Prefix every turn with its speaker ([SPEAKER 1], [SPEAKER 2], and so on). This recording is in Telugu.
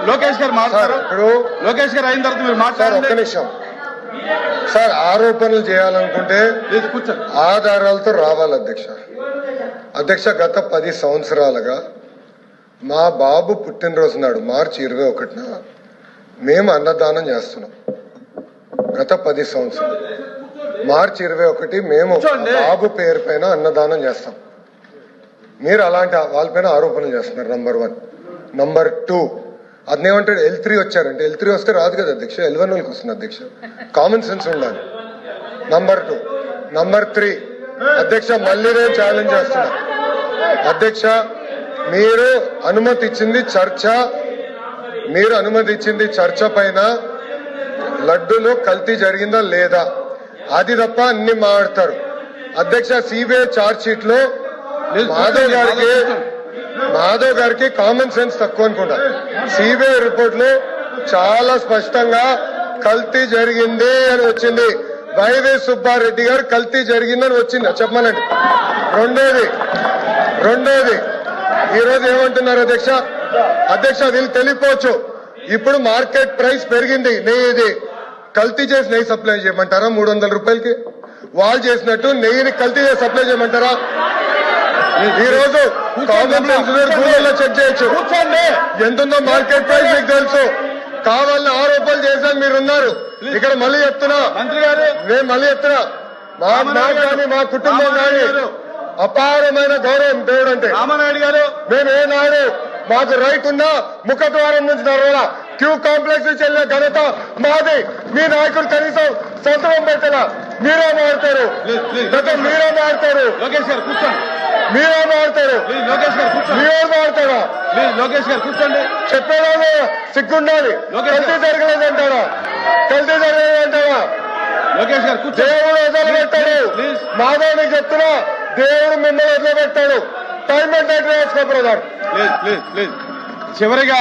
[SPEAKER 1] లోకేష్ గారు మాట్లాడారు.
[SPEAKER 2] ఇప్పుడు
[SPEAKER 1] లోకేష్ గారు అయిన తర్వాత మీరు మాట్లాడారు.
[SPEAKER 2] ఒక్క నిమిషం సార్. ఆరోపణలు చేయాలనుకుంటే ఆధారాలతో రావాలి అధ్యక్ష. గత 10 సంవత్సరాలుగా మా బాబు పుట్టినరోజు నాడు మార్చి 21న మేము అన్నదానం చేస్తున్నాం. గత 10 సంవత్సరాలు మార్చి 21 మేము బాబు పేరు పైన అన్నదానం చేస్తాం. మీరు అలాంటి వాళ్ళపైన ఆరోపణలు చేస్తున్నారు. నంబర్ 1. నంబర్ 2, అదేమంటాడు L3 వచ్చారంటే L3 వస్తే రాదు కదా అధ్యక్ష, L1 వాళ్ళకి వస్తుంది అధ్యక్ష. కామన్ సెన్స్ ఉండాలి. నంబర్ 2. నంబర్ 3 అధ్యక్ష, మళ్ళీ నేను ఛాలెంజ్ చేస్తున్నా అధ్యక్ష. మీరు అనుమతి ఇచ్చింది చర్చ పైన లడ్డూలో కల్తీ జరిగిందా లేదా అది తప్ప అన్ని మాట్లాడతారు అధ్యక్ష. సిబిఐ ఛార్జ్ షీట్ లో మాధవ్ గారికి కామన్ సెన్స్ తక్కువ అనుకుంటా. సిబిఐ రిపోర్ట్ లో చాలా స్పష్టంగా కల్తీ జరిగింది అని వచ్చింది. వైవి సుబ్బారెడ్డి గారు కల్తీ జరిగిందని వచ్చింది చెప్పమనండి. రెండోది ఈ రోజు ఏమంటున్నారు అధ్యక్ష వీళ్ళు తెలియపోవచ్చు. ఇప్పుడు మార్కెట్ ప్రైస్ పెరిగింది. నెయ్యి కల్తీ చేసి నెయ్యి సప్లై చేయమంటారా 300 రూపాయలకి? వాళ్ళు చేసినట్టు నెయ్యిని కల్తీ చేసి సప్లై చేయమంటారా? ఈ రోజు కామన్ సెన్స్ గూగుల్లో చెక్ చేయొచ్చు ఎంతుందో మార్కెట్ ప్రైస్ మీకు తెలుసు. కావాలని ఆరోపణలు చేశాను మీరున్నారు ఇక్కడ. మళ్ళీ చెప్తున్నా మా కుటుంబం కానీ అపారమైన గౌరవం దేవుడు అంటే. రామానాయుడు గారు మేమేనాడు మాకు రైట్ ఉన్నా ముఖద్వారం నుంచి నడవాలా. క్యూ కాంప్లెక్స్ నుంచి వెళ్ళిన ఘనత మాది. మీ నాయకుడు కనీసం సంతకం పెట్టలా. మీరే మారుతారు
[SPEAKER 1] లోకేష్ గారు కూర్చోండి.
[SPEAKER 2] మీరే మారుతారు. మీరే మారుతారా?
[SPEAKER 1] లోకేష్ గారు కూర్చోండి.
[SPEAKER 2] చెప్పేదాన్ని సిగ్గుండాలి. కల్తీ జరగలేదంటారా?
[SPEAKER 1] లోకేష్ గారు
[SPEAKER 2] దేవుడు వదిలిపెట్టాడు. మాధవ్ చెప్తున్నా దేవుడు మిమ్మల్ని వదిలిపెట్టాడు. టైం అంటే వేసుకో బ్రదర్.
[SPEAKER 1] చివరిగా